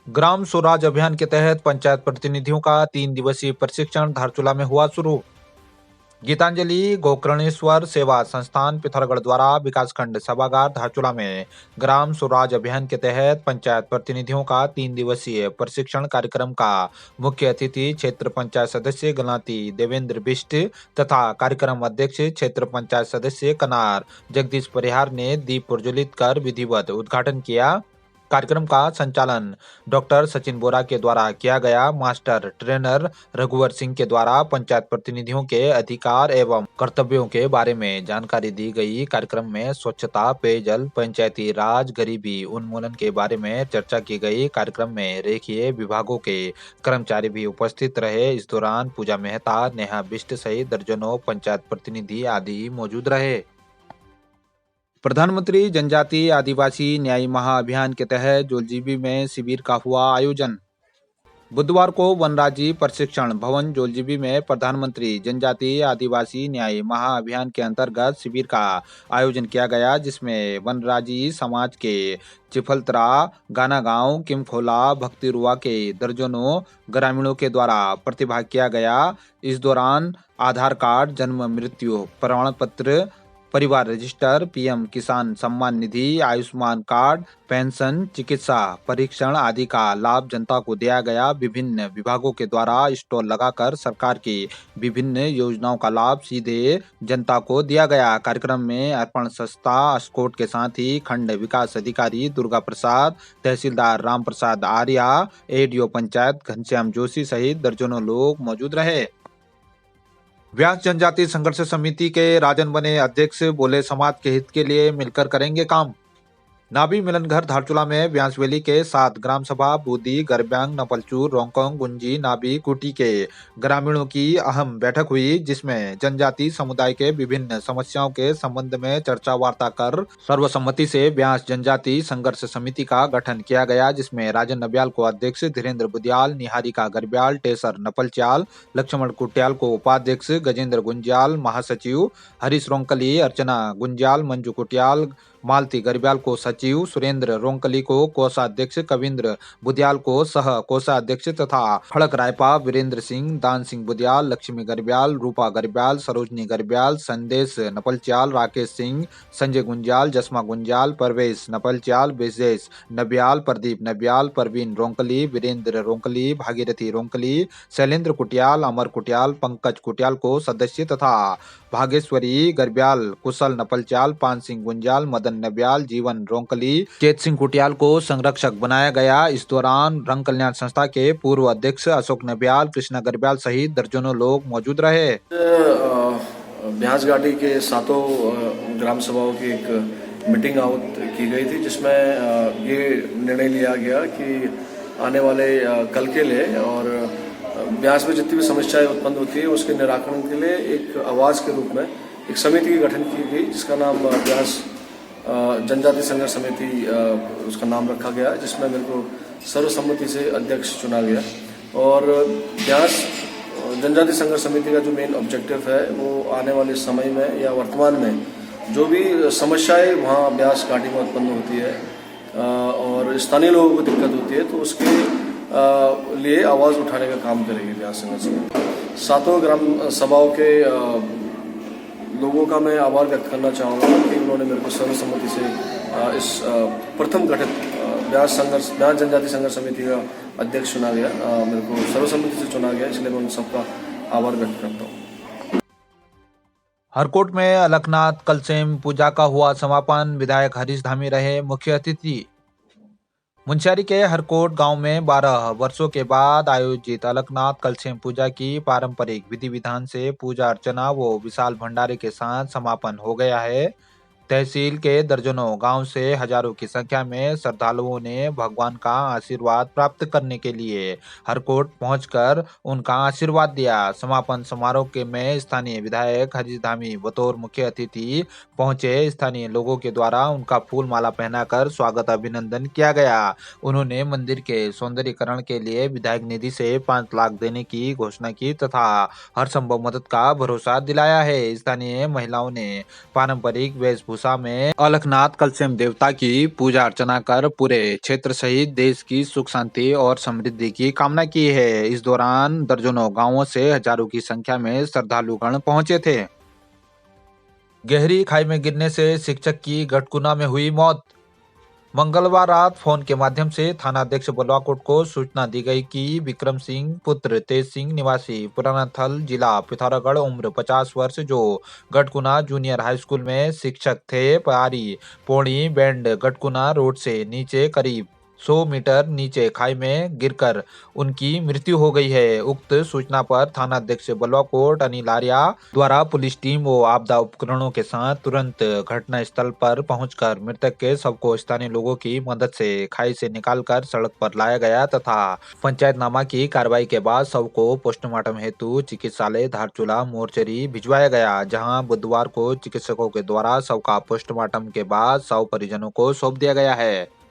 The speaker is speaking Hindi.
ग्राम स्वराज अभियान के तहत पंचायत प्रतिनिधियों का 3 दिवसीय प्रशिक्षण धारचूला में हुआ शुरू। गीतांजलि गोकर्णेश्वर सेवा संस्थान पिथौरागढ़ द्वारा विकासखंड सभागार धारचूला में ग्राम स्वराज अभियान के तहत पंचायत प्रतिनिधियों का 3 दिवसीय प्रशिक्षण कार्यक्रम का मुख्य अतिथि क्षेत्र पंचायत सदस्य गलाती देवेंद्र बिष्ट तथा कार्यक्रम अध्यक्ष क्षेत्र पंचायत सदस्य कनार जगदीश परिहार ने दीप प्रज्वलित कर विधिवत उद्घाटन किया। कार्यक्रम का संचालन डॉक्टर सचिन बोरा के द्वारा किया गया। मास्टर ट्रेनर रघुवर सिंह के द्वारा पंचायत प्रतिनिधियों के अधिकार एवं कर्तव्यों के बारे में जानकारी दी गई। कार्यक्रम में स्वच्छता, पेयजल, पंचायती राज, गरीबी उन्मूलन के बारे में चर्चा की गई। कार्यक्रम में रेखीय विभागों के कर्मचारी भी उपस्थित रहे। इस दौरान पूजा मेहता, नेहा बिष्ट सहित दर्जनों पंचायत प्रतिनिधि आदि मौजूद रहे। प्रधानमंत्री जनजातीय आदिवासी न्याय महाअभियान के तहत जोलजीबी में शिविर का हुआ आयोजन। बुधवार को वनराजी प्रशिक्षण भवन जोलजीबी में प्रधानमंत्री जनजातीय आदिवासी न्याय महाअभियान के अंतर्गत शिविर का आयोजन किया गया, जिसमें वनराजी समाज के चिफलतरा, गाना गांव, किमखोला, भक्तिरुआ के दर्जनों ग्रामीणों के द्वारा प्रतिभाग किया गया। इस दौरान आधार कार्ड, जन्म मृत्यु प्रमाण पत्र, परिवार रजिस्टर, पीएम किसान सम्मान निधि, आयुष्मान कार्ड, पेंशन, चिकित्सा परीक्षण आदि का लाभ जनता को दिया गया। विभिन्न विभागों के द्वारा स्टॉल लगाकर सरकार की विभिन्न योजनाओं का लाभ सीधे जनता को दिया गया। कार्यक्रम में अर्पण संस्था अस्कोट के साथ ही खंड विकास अधिकारी दुर्गा प्रसाद, तहसीलदार राम प्रसाद आर्या, एडीओ पंचायत घनश्याम जोशी सहित दर्जनों लोग मौजूद रहे। व्यास जनजाति संघर्ष समिति के राजन बने अध्यक्ष, बोले समाज के हित के लिए मिलकर करेंगे काम। नाभी मिलन घर धारचूला में व्यास वैली के 7 ग्राम सभा बूदी, गरब्यांग, नपलचूर, रोंगकोंग, गुंजी, नाभी, कुटी के ग्रामीणों की अहम बैठक हुई, जिसमें जनजाति समुदाय के विभिन्न समस्याओं के संबंध में चर्चा वार्ता कर सर्वसम्मति से व्यास जनजाति संघर्ष समिति का गठन किया गया, जिसमें राजन नबियाल को अध्यक्ष, धीरेन्द्र बुदियाल, निहारिका गर्ब्याल, टेसर नपलचाल, लक्ष्मण कुटियाल को उपाध्यक्ष, गजेंद्र गुंजाल महासचिव, हरीश रोंकली, अर्चना गुंजाल, मंजू कुटियाल, मालती गर्ब्याल को सचिव, सुरेंद्र रोंकली को कोषाध्यक्ष, कविंद्र बुदियाल को सह कोषाध्यक्ष तथा खड़क रायपा, वीरेंद्र सिंह, दान सिंह बुदियाल, लक्ष्मी गर्ब्याल, रूपा गर्ब्याल, सरोजनी गर्ब्याल, संदेश नपलचाल, राकेश सिंह, संजय गुंजाल, जसमा गुंजाल, परवेश नपलचाल, विजेश नबियाल, प्रदीप नबियाल, परवीन रोंकली, वीरेंद्र रोंकली, भागीरथी रोंकली, शैलेंद्र कुटियाल, अमर कुटियाल, पंकज कुटियाल को सदस्य तथा भागेश्वरी गर्ब्याल, कुशल नपलचाल, पान सिंह गुंजाल, मदन नबियाल, जीवन रोंकली, चेत सिंह कुटियाल को संरक्षक बनाया गया। इस दौरान रंग कल्याण संस्था के पूर्व अध्यक्ष अशोक नबियाल, कृष्णा गर्ब्याल सहित दर्जनों लोग मौजूद रहे। ब्यास घाटी के 7 ग्राम सभाओं की एक मीटिंग आउट की गई थी, जिसमें ये निर्णय लिया गया कि आने वाले कल के लिए और ब्यास में जितनी भी समस्याएं उत्पन्न होती है उसके निराकरण के लिए एक आवाज के रूप में एक समिति की गठन की गई, जिसका नाम ब्यास जनजाति संघर्ष समिति उसका नाम रखा गया, जिसमें मेरे को सर्वसम्मति से अध्यक्ष चुना गया। और ब्यास जनजाति संघर्ष समिति का जो मेन ऑब्जेक्टिव है वो आने वाले समय में या वर्तमान में जो भी समस्याएं वहाँ ब्यास घाटी में उत्पन्न होती है और स्थानीय लोगों को दिक्कत होती है, तो उसके लिए आवाज़ उठाने का काम करेगी ब्यास संघर्ष समिति। 7 ग्राम सभाओं के लोगों का मैं आभार व्यक्त करना चाहूँगा कि उन्होंने मेरे को सर्वसम्मति से इस प्रथम गठित ब्यास जनजाति संघर्ष समिति का अध्यक्ष चुना गया। मेरे को सर्वसम्मति से चुना गया, इसलिए मैं उन सबका आभार व्यक्त करता हूँ। हरकोट में अलकनाथ कलसेम पूजा का हुआ समापन। विधायक हरीश धामी रहे मुख्य अतिथि। मुंशियारी के हरकोट गांव में 12 वर्षों के बाद आयोजित अलकनाथ कलसेम पूजा की पारंपरिक विधि विधान से पूजा अर्चना व विशाल भंडारे के साथ समापन हो गया है। तहसील के दर्जनों गांव से हजारों की संख्या में श्रद्धालुओं ने भगवान का आशीर्वाद प्राप्त करने के लिए हरकोट पहुंचकर उनका आशीर्वाद दिया। समापन समारोह के में स्थानीय विधायक हरीश धामी बतौर मुख्य अतिथि पहुंचे। स्थानीय लोगों के द्वारा उनका फूल माला पहनाकर स्वागत अभिनंदन किया गया। उन्होंने मंदिर के सौंदर्यीकरण के लिए विधायक निधि से 5 लाख देने की घोषणा की तथा हर संभव मदद का भरोसा दिलाया है। स्थानीय महिलाओं ने पारंपरिक वेशभूषा दशा में अलखनाथ कलसेम देवता की पूजा अर्चना कर पूरे क्षेत्र सहित देश की सुख शांति और समृद्धि की कामना की है। इस दौरान दर्जनों गांवों से हजारों की संख्या में श्रद्धालुगण पहुंचे थे। गहरी खाई में गिरने से शिक्षक की गटकुना में हुई मौत। मंगलवार रात फोन के माध्यम से थानाध्यक्ष बलवाकोट को सूचना दी गई कि विक्रम सिंह पुत्र तेज सिंह निवासी पुराना थल जिला पिथौरागढ़ उम्र 50 वर्ष जो गटकुना जूनियर हाई स्कूल में शिक्षक थे पारी पौड़ी बैंड गटकुना रोड से नीचे करीब 100 मीटर नीचे खाई में गिरकर उनकी मृत्यु हो गई है। उक्त सूचना पर थानाध्यक्ष बलवाकोट अनिल आर्या द्वारा पुलिस टीम व आपदा उपकरणों के साथ तुरंत घटना स्थल पर पहुंचकर मृतक के शव को स्थानीय लोगों की मदद से खाई से निकालकर सड़क पर लाया गया तथा पंचायतनामा की कार्रवाई के बाद शव को पोस्टमार्टम हेतु चिकित्सालय धारचूला मोर्चरी भिजवाया गया, जहां बुधवार को चिकित्सकों के द्वारा शव का पोस्टमार्टम के बाद शव परिजनों को सौंप दिया गया है।